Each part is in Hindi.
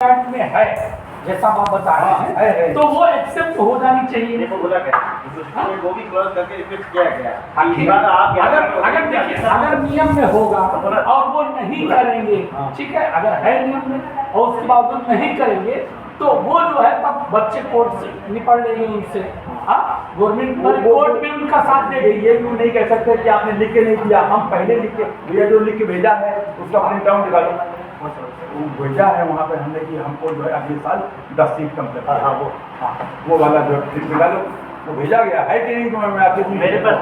में है जैसा आप बता रहे हैं तो वो एक्सेप्ट हो जानी चाहिए। देखो बोला क्या वो भी क्लोज करके फिक्स किया गया। अगर देखिए अगर नियम में होगा और वो नहीं करेंगे, ठीक है, अगर है नियम में और उसके बावजूद नहीं करेंगे तो वो जो है तब बच्चे कोर्ट से निपट लेंगे उनसे। गवर्नमेंट कोर्ट में उनका साथ देंगे। ये क्यों नहीं कह सकते कि आपने लिख के नहीं दिया, हम पहले लिख के भैया जो लिख के भेजा है उसका प्रिंट आउट निकालो। भेजा है वहाँ पे हमने कि हमको जो है अगले साल 10 सीट कम कर वो वाला जो प्रिंट निकालो वो भेजा गया है कि नहीं। तो मैं आपके मेरे पास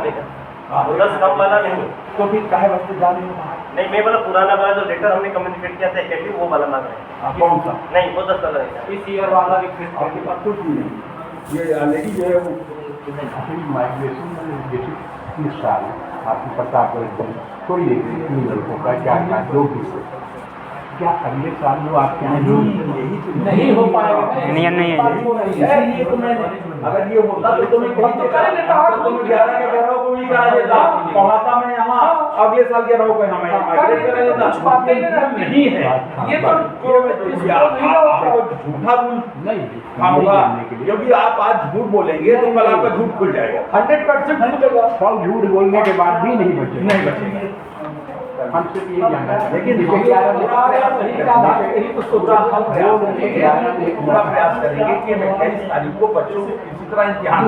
10 कम वाला नहीं तो फिर काहे वास्ते जा रहे हो? नहीं मैं बोला पुराना वाला जो लेटर हमने कम्युनिकेट किया था एक्टिव वो वाला मांग रहे हैं। कौन सा? नहीं वो 10 वाला है। इस ईयर वाला रिक्वेस्ट आपके पास कुछ भी नहीं। ये ऑलरेडी जो है वो माइग्रेशन में जैसे 30 साल आपको पता कोई नहीं लड़कों का क्या जो भी क्या अगले साल जो आपके यहाँ जो नहीं हो पाएगा, नियम नहीं है। ये तो मैंने अगर ये होता तो मैं कहीं तो कर लेता, तो मैं 11 के 11 को भी करा देता, पढ़ाता मैं यहाँ अगले साल 11 को हमें माइग्रेट करा देता। कुछ बातें नहीं है ये तो आपको झूठा रूल नहीं होगा क्योंकि आप आज झूठ बोलेंगे तो कल आपका झूठ खुल जाएगा। 100% खुलेगा। सब झूठ बोलने के बाद भी नहीं बचे नहीं बचेगा। हमसे भी ये जानना है लेकिन देखिए यही तो सोचा हम पूरा प्रयास करेंगे कि 28 तारीख को बच्चों को किसी तरह इम्तिहान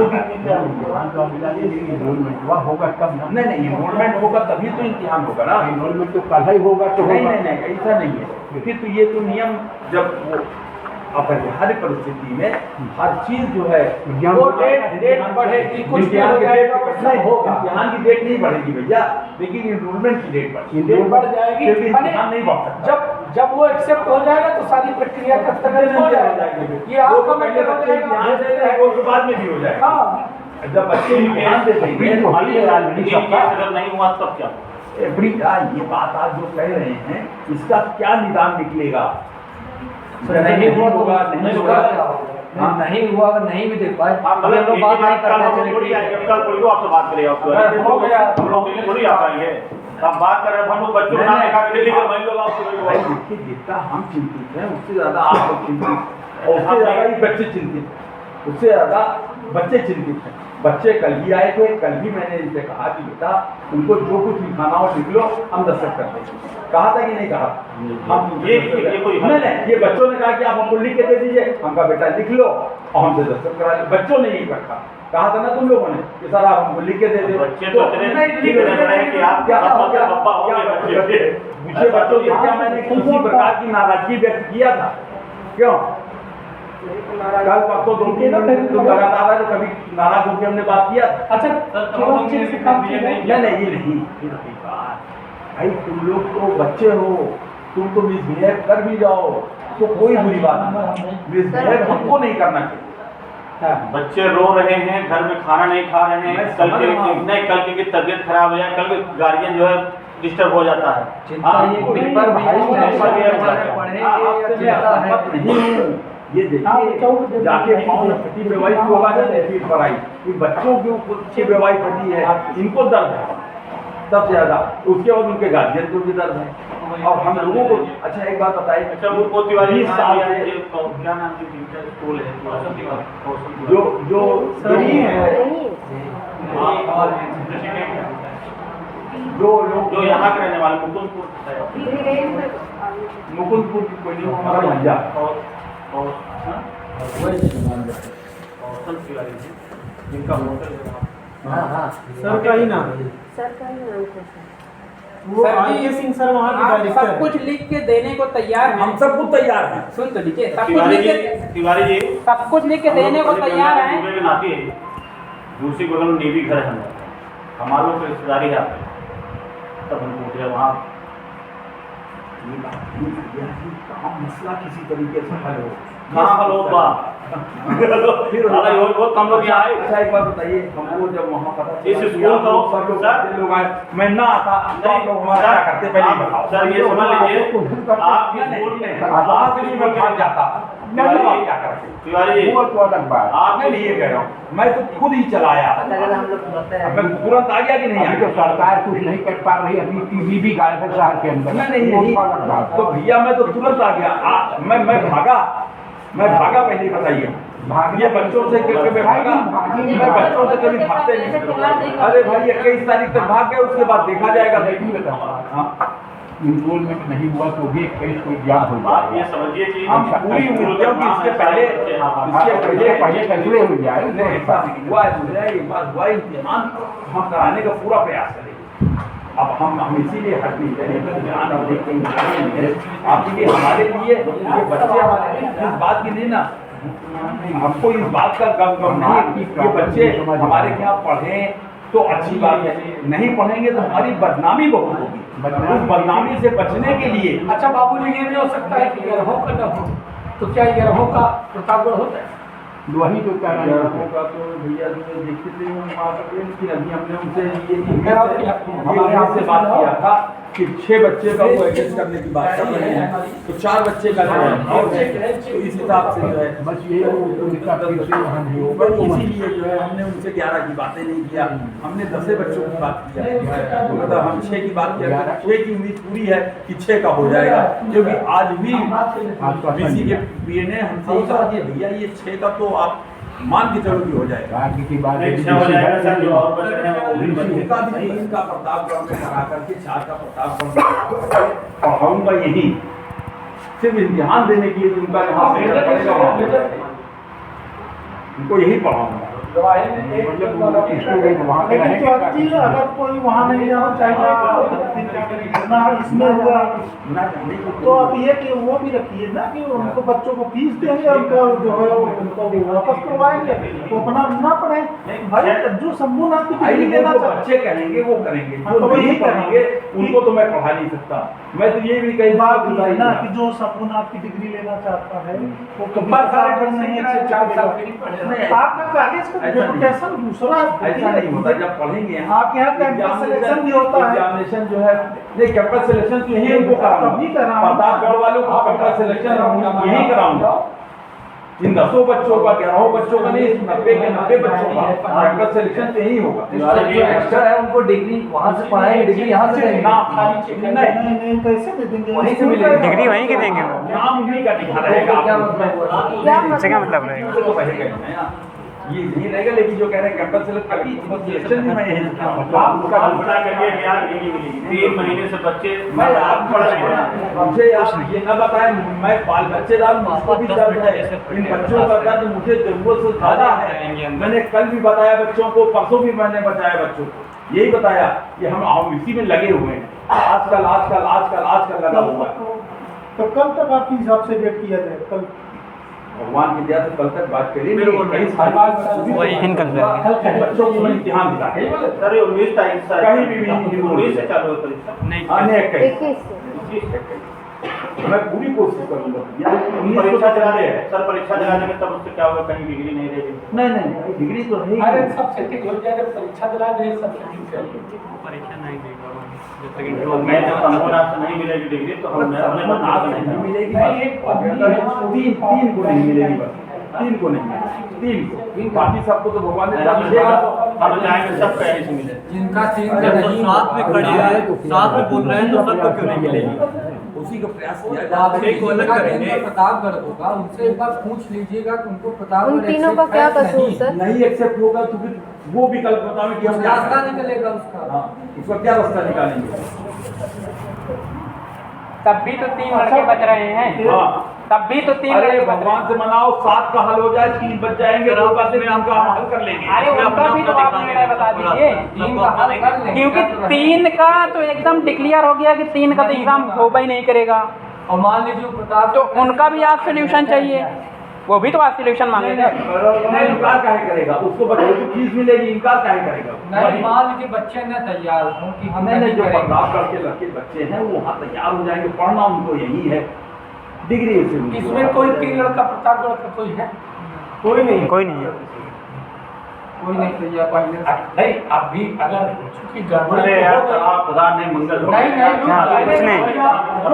इनरोलमेंट हुआ होगा तब ना। नहीं इनरोलमेंट होगा तभी तो इम्तिहान होगा ना। इनरोलमेंट तो कल ही होगा तो नहीं होगा। नहीं नहीं ऐसा नहीं है। फिर तो ये तो नियम जब वो अपरिहार्य परिस्थिति में हर चीज जो है वो डेट बढ़ेगी, कुछ भी हो जाएगा वो होगा। इम्तिहान की डेट नहीं बढ़ेगी भैया, लेकिन इनरोलमेंट की डेट बढ़ेगी। डेट बढ़ जाएगी क्योंकि इम्तिहान नहीं बढ़ सकता। जब वो एक्सेप्ट हो जाएगा तो सारी प्रक्रिया का स्थगन हो जाएगा। ये आपका पहले बच्चे इम्तिहान देंगे वो तो बाद में भी हो जाएगा। हाँ जब बच्चे इम्तिहान देते हैं तो हाल ही हाल नहीं सकता। अगर नहीं हुआ तब क्या? ये बात आप जो कह रहे हैं इसका क्या निदान निकलेगा? नहीं हुआ होगा, नहीं होगा, नहीं हुआ अगर नहीं भी देख पाए हम लोग बात नहीं करते थोड़ी आएंगे कल कोई को आपसे बात करेगा उसके हो गया। हम लोग थोड़ी आ पाएंगे। हम बात कर रहे हैं हम लोग बच्चों को ना लिखा के दिल्ली के महिला आपको देखिए जितना हम चिंतित हैं उससे ज्यादा आप लोग चिंतित और उससे ज्यादा ही बच्चे चिंतित, उससे ज्यादा बच्चे चिंतित हैं। बच्चे कल ही आए थे, कल ही मैंने इनसे कहा कि बेटा उनको जो कुछ लिखाना हो लिख लो, हम दस्तखत कर देंगे। कहा था कि नहीं कहा? हम ये कोई नहीं ये बच्चों ने कहा कि आप हमको लिख के दे दीजिए, हमका बेटा लिख लो और हमसे दस्तखत करा लो। बच्चों ने यही रखा, कहा था ना तुम लोगों ने कि सर आप हमको लिख के दे दे। बच्चे तो कि आप पापा होंगे मुझे बच्चों से क्या मैंने किसी प्रकार की नाराजगी व्यक्त किया था? क्यों? कल परसों 2-3 दिन तो लगातार है तो कभी नाराज होकर हमने बात किया। अच्छा नहीं भाई तुम लोग तो बच्चे हो, तुम तो मिसबिहेव कर भी जाओ तो कोई बुरी बात नहीं। मिसबिहेव हमको नहीं करना चाहिए। बच्चे रो रहे हैं, घर में खाना नहीं खा रहे हैं, कल की तबीयत खराब हो जाए, कल के गार्जियन जो है डिस्टर्ब हो जाता है। ये देखिए जाके पाँव में फटी बेवाई होगा पीठ पर आई, बच्चों के ऊपर बेवाई फटी है, इनको दर्द है सबसे ज्यादा, उसके बाद उनके गार्जियन को भी दर्द है। और हम लोगों को अच्छा एक बात बताइए, अच्छा वो तिवारी 20 साल से क्या नाम की स्कूल है जो जो लोग जो यहाँ के रहने वाले मुकुंदपुर की कोई नहीं हमारा भैया जिनका होटल सर का ही नाम वो आगे सिंह सर वहाँ के डायरेक्टर सब कुछ लिख के देने को तैयार हैं। हम सब कुछ तैयार हैं। सुन तो लीजिए सब कुछ लिख के तिवारी जी सब कुछ लिख के देने को तैयार हैं। नाती है दूसरी बगल में नेवी घर है हमारे लोग रिश्तेदारी है आपके, तब हम पूछ रहे वहाँ मसला किसी तरीके से हल हो। कहाँ हल होगा? फिर बहुत कम लोग यहाँ आए। अच्छा एक बात बताइए, हमको जब वहाँ पता इस स्कूल का सब लोग आए, मैं ना आता तो आप लोग हमारा क्या करते पहले बताओ। सर ये समझ लीजिए आप मैं फंस जाता तिवारी आप जी, क्या करेंगे? तिवारी जी, वो तो अलग बात है। आप मैं नहीं ये कह रहा हूँ, मैं तो खुद ही चलाया, अब मैं तुरंत आ गया कि नहीं आ अभी तो गया? सरकार कुछ नहीं कर पा रही, अभी टीवी भी गायब है शहर के अंदर। नहीं वो तो अलग बात है। तो भैया मैं तो तुरंत आ गया, मैं भागा पहले बताइए। ये बच्चों से क्योंकि मैं भागा, मैं बच्चों से कभी भागते नहीं। अरे भाई 21 तारीख तक भाग गए, उसके बाद देखा जाएगा। नहीं बताऊँ, हाँ, इनरोलमेंट नहीं हुआ तो भी एक केस को एग्जाम हो बात ये जाएगा। समझिए कि हम पूरी उम्मीद कि इसके पहले कैंसिल हो जाए। नहीं, ऐसा नहीं हुआ है, ये बात हुआ, इम्तिहान हम कराने का पूरा प्रयास करेंगे। अब हम इसीलिए हट नहीं रहे, इम्तिहान अब देखते हैं आपके लिए, हमारे लिए ये बच्चे हमारे इस बात की नहीं ना, हमको इस बात का गम नहीं कि ये बच्चे हमारे यहाँ पढ़ें तो अच्छी बात है, नहीं पढ़ेंगे तो हमारी बदनामी बहुत होगी। उस बदनामी से बचने के लिए अच्छा बाबूजी, ये भी हो सकता है कि गिरहों का न हो, तो क्या गिरहों का प्रतापगढ़ होता है? वही तो कह रहे लड़कों हैं। का तो भैया जो देखते थे कि अभी हमने उनसे हमारे आपसे बात किया था कि 6 बच्चे का वो एडजस्ट करने की बात कर रहे हैं, तो 4 बच्चे का जो है और तो इस हिसाब से जो है बस ये उनका फिर से वहाँ नहीं होगा, बस इसीलिए जो है हमने उनसे 11 की बातें नहीं किया, हमने 10 बच्चों की बात किया, मतलब हम 6 की बात किया, 6 की उम्मीद पूरी है कि 6 का हो जाएगा, क्योंकि आज भी बीसी के पीए ने हमसे ये कहा कि भैया ये 6 का तो आप मान के चलो कि हो जाएगा। आगे की बात है। नहीं, हो जाएगा सर, जो और बच रहे हैं वो भी बच उनका भी 3 का प्रतापगढ़ में करा करके 4 का प्रतापगढ़ में पढ़ाऊंगा यही, सिर्फ इम्तिहान देने के लिए उनका यहाँ सेंटर पड़ेगा वहाँ उनको यही पढ़ाऊंगा। स्टूडेंट वहाँ पे लेकिन रहेंगे। जो चीज अगर कोई वहाँ नहीं जाना चाहेगा ना इसमें हुआ तो आप ये कि वो भी रखिए ना कि उनको बच्चों को फीस देंगे, उनको जो है उनको वो वापस करवाएंगे, वो अपना ना पढ़े। भाई जो शंभूनाथ की भाई डिग्री लेना जो चाहते बच्चे कहेंगे वो करेंगे, हाँ, जो तो वही नहीं करेंगे उनको तो मैं पढ़ा नहीं सकता। मैं तो ये भी कही बात ये है ना कि जो शंभूनाथ की डिग्री लेना चाहता है वो कभी बस सारे प्रतापगढ़ नहीं अच्छे 4 साल चलेगा। के नहीं पढ़े। नहीं, आपका कागज का ऐसा नहीं। रेपुटेशन दूसरा ऐसा नहीं होता, जब पढ़ेंगे आपके यहाँ कैंपस सिलेक्शन भी होता है। एग्जामिनेशन जो है नहीं, कैंपस सिलेक्शन तो यही उनको कराऊंगा, तभी कराऊंगा। प्रतापगढ़ वालों को कैंपस सिलेक्शन यही कराऊंगा। इन 10 बच्चों का 11 बच्चों का नहीं, 90 के 90 बच्चों का कैंपस सिलेक्शन तो यही होगा। जो एक्स्ट्रा है उनको डिग्री वहाँ से पढ़ाएंगे, डिग्री यहाँ से देंगे। नाम खाली चेक नहीं, नहीं कैसे दे देंगे, वहीं से मिलेगी। डिग्री वहीं की देंगे वो। नाम उन्हीं का लिखा रहेगा। क्या मतलब हुआ? इससे क्या मतलब रहेगा? तो रहेगा ही ना, ये नहीं रहेगा। लेकिन जो कह रहे हैं कैंपस सिलेक्शन भी मैं यही लिखा हूँ। आप बता करिए कि यार डिग्री मिलेगी 3 महीने से बच्चे मैं आप पढ़ रहे हैं। मुझे आप ये न बताएं, मैं बाल बच्चेदार, मुझको भी दर्द है, इन बच्चों का दर्द मुझे जरूरत से ज्यादा है। मैंने कल भी बताया बच्चों को, परसों भी मैंने बताया बच्चों को, यही बताया कि हम इसी में लगे हुए हैं, आजकल लगा हुआ है। तो कल तक आपके हिसाब से वेट किया जाए, कल भगवान की दया से कल तक बात करिए। कई सारी वही इनकल बच्चों को मैं इम्तिहान दिला सर ये 19 तारीख से कहीं भी नहीं, 19 से चालू है परीक्षा। आने कहीं 21 मैं पूरी कोशिश करूंगा। परीक्षा दिलाने सर, परीक्षा दिलाने में तब उससे क्या होगा, कहीं डिग्री नहीं रहेगी। नहीं डिग्री तो नहीं। अरे सब सेटिंग हो जाएगा, परीक्षा दिला दे, सब सेटिंग मैं जब शंभूनाथ से नहीं मिलेगी डिग्री तो हम अपने आज बच्चों नहीं को मिलेगी, नहीं, तीन को नहीं मिलेगी, बस 3 को नहीं मिलेगी, 3 को। बाकी सबको तो भगवान ने मिलेगा। हम जाएंगे सब कहीं से मिले। जिनका तीन का नहीं साथ में खड़े हैं, साथ में बोल रहे हैं, तो सबको क्यों नहीं मिलेगी? उसी का प्रयास किया आप जाए। एक को अलग करेंगे। प्रतापगढ़ होगा, उनसे एक बार पूछ लीजिएगा कि उनको प्रतापगढ़ उन तीनों का क्या कसूर सर? नहीं एक्सेप्ट होगा तो फिर वो विकल्प बताओ कि हम क्या रास्ता करें। निकलेगा उसका। हाँ, उसका क्या रास्ता निकालेंगे? तब भी तो 3 लड़के बच रहे हैं। हाँ, तब भी तो 3 अरे लड़के बच रहे भगवान हैं। से मनाओ, 7 का हल हो जाए, 3 बच जाएंगे, तो कहते हैं उनका हम हल कर लेंगे। अरे उनका भी तो आप निर्णय बता दीजिए, 3 का हल कर लेंगे। क्योंकि 3 का तो एकदम डिक्लेयर हो गया कि 3 का तो एग्जाम होगा ही नहीं करेगा, और मान लीजिए प्रताप तो उनका भी आज सोल्यूशन चाहिए, वो भी तो आज सोल्यूशन मांगेंगे। नहीं, इनकार काहे करेगा? उसको बच्चों की फीस मिलेगी, इनकार काहे करेगा? नहीं, मान लीजिए बच्चे न तैयार हों कि हम नहीं नहीं जो करेंगे। बर्दाश्त करके लड़के बच्चे हैं वो वहाँ तैयार हो जाएंगे, पढ़ना उनको यही है, डिग्री से उनको- इसमें कोई 3 लड़का प्रतापगढ़ का कोई है? कोई नहीं। कोई नहीं है। कोई नहीं चाहिए पहले नहीं अभी अगर चूंकि गड़बड़ी अरे तो यार हो गई। आप प्रधान नहीं मंगल हो नहीं नहीं हाँ, पहले कुछ नहीं।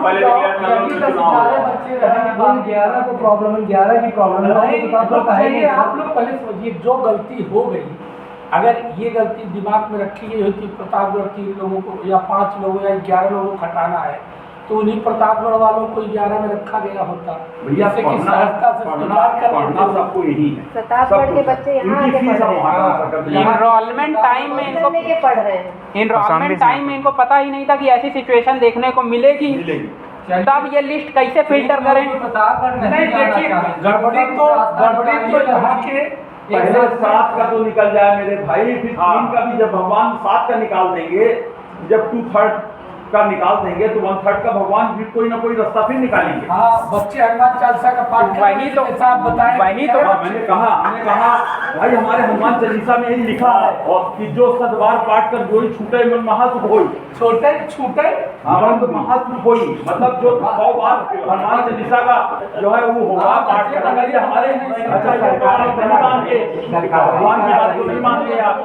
पहले declare कर लो कि चुनाव होगा। 11 को प्रॉब्लम है 11 की प्रॉब्लम चाहिए आप लोग पहले समझिए जो गलती हो गई अगर ये गलती दिमाग में रखी गई होती प्रतापगढ़ 3 लोगों को या 5 लोगों या 11 लोगों को हटाना है तो उन्हीं प्रतापगढ़ वालों को 11 में रखा गया होता भैया जिससे कि पढ़ना सहजता से पढ़ना स्वीकार कर पढ़ना लेते। सबको यही है प्रतापगढ़ के बच्चे यहाँ इनकी आके फीस पढ़ हम रहे वहाँ हैं। ट्रांसफर कर देंगे। इनरोलमेंट टाइम में इनको लेके पढ़ रहे हैं। इनरोलमेंट टाइम में इनको पता ही नहीं था कि ऐसी सिचुएशन देखने को मिलेगी मिलेगी तब ये लिस्ट कैसे फिल्टर करें। नहीं देखिए गड़बड़ी तो यहाँ के पहले 7 का तो निकल जाए मेरे भाई फिर 3 का भी जब भगवान 7 का निकाल देंगे जब 2/3 का निकाल देंगे तो 1/3 का भगवान फिर कोई ना कोई रास्ता फिर निकालेंगे। हाँ बच्चे हनुमान चालीसा का पाठ वही तो साहब बताएं वही तो हाँ, हमने कहा भाई हमारे हनुमान चालीसा में यही लिखा है कि जो सदबार पाठ कर जोई छूटे मन महासुख होई छोटे छूटे तो महासुख होई मतलब जो 100 बार हनुमान चालीसा का जो है वो होगा पाठ करना ये हमारे अच्छा नहीं मान के भगवान की बात को नहीं मान के आप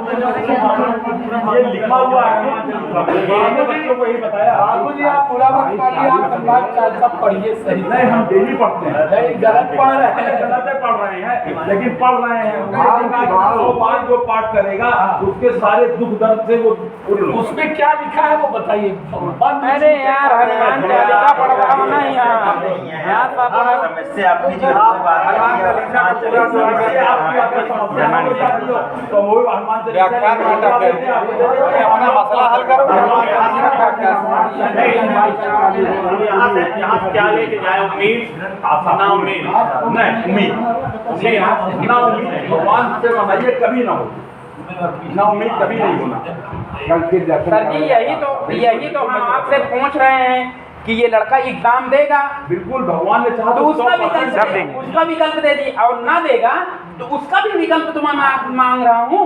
ये लिखा हुआ है हनुमान चालीसा में हमने बच्चों को यही बताया। बाबू जी आप पूरा मत पढ़िए आप हनुमान चालीसा पढ़िए सही नहीं हम डेली पढ़ते हैं नहीं गलत पढ़ रहे हैं गलत पढ़ रहे हैं लेकिन पढ़ रहे हैं 100 बार जो पाठ करेगा उसके सारे दुख दर्द से वो उसमें क्या लिखा है वो बताइए अरे यार हनुमान चालीसा पढ़ रहा हूँ ना यहाँ सब समस्या अपनी जो तो वो हनुमान अपना मसला हल करो यहाँ से क्या लेके जाए उम्मीद ना उम्मीद नहीं उम्मीद ना उम्मीद भगवान से मनाइए कभी ना हो ना उम्मीद कभी नहीं होना। कल फिर दर्शन सर जी यही तो हम आपसे पूछ रहे हैं कि ये लड़का एग्जाम देगा बिल्कुल भगवान ने चाहा तो तो उसका 100% विकल्प उसका विकल्प दे दी और ना देगा तो उसका भी विकल्प तुम्हें मांग रहा हूँ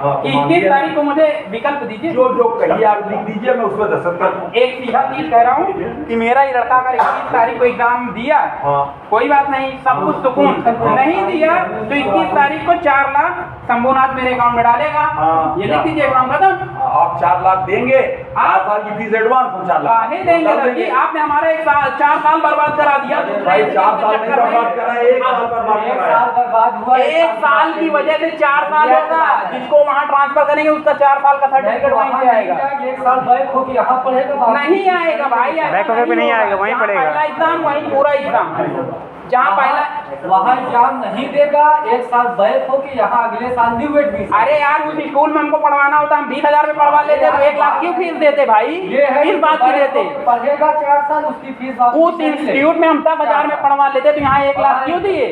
कि 21 तारीख को मुझे विकल्प दीजिए। जो जो कहिए आप लिख दीजिए मैं उसमें दस्तखत कर दूं। एक सीधा चीज कह रहा हूँ कि मेरा ये लड़का अगर 21 तारीख को एग्जाम दिया कोई बात नहीं सब कुछ सुकून नहीं दिया तो 21 तारीख को 4 लाख शंभुनाथ मेरे अकाउंट में डालेगा ये लिख दीजिए काम खत्म। आप 4 लाख देंगे 8 साल की फीस एडवांस हम 4 लाख काहे देंगे सर जी आपने हमारा 4 साल बर्बाद करा दिया भाई 4 साल नहीं बर्बाद करा 1 साल बर्बाद करा 1 साल की वजह से 4 साल होगा जिसको वहाँ ट्रांसफर करेंगे उसका 4 साल का सर्टिफिकेट वहीं से आएगा। 1 साल बैक होके यहाँ पढ़ेगा नहीं आएगा भाई बैक होके भी नहीं आएगा, वहीं पढ़ेगा। पहला एग्जाम वहीं पूरा एग्जाम जहाँ पहला वहाँ एग्जाम नहीं देगा 1 साल बैक होके यहाँ अगले साल न्यू एडमिशन। अरे यार उस स्कूल में हमको पढ़वाना होता हम 20,000 में पढ़वा लेते तो 1 लाख क्यों फीस देते भाई ये है इस बात की देते पढ़ेगा 4 साल उसकी फीस उस इंस्टीट्यूट में हम 10,000 में पढ़वा लेते तो यहाँ 1 लाख क्यों दिए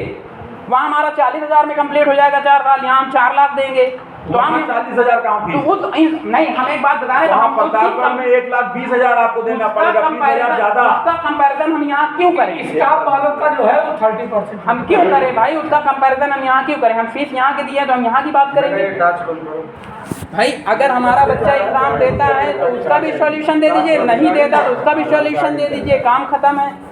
वहाँ हमारा 40,000 में कंप्लीट हो जाएगा 4 साल यहाँ हम 4 लाख देंगे तो हम 40,000 का तो उस नहीं हम एक बात बता रहे हैं हम प्रतापगढ़ में 1,20,000 आपको देना पड़ेगा 20,000 ज्यादा। उसका कंपैरिजन हम यहाँ क्यों करें स्टाफ वालों का जो है वो 30% हम क्यों करें भाई उसका कंपैरिजन हम यहाँ क्यों करें हम फीस यहाँ की दी है तो हम यहाँ की बात करेंगे भाई अगर हमारा बच्चा एग्जाम देता है तो उसका भी सॉल्यूशन दे दीजिए नहीं देता तो उसका भी सॉल्यूशन दे दीजिए काम खत्म है।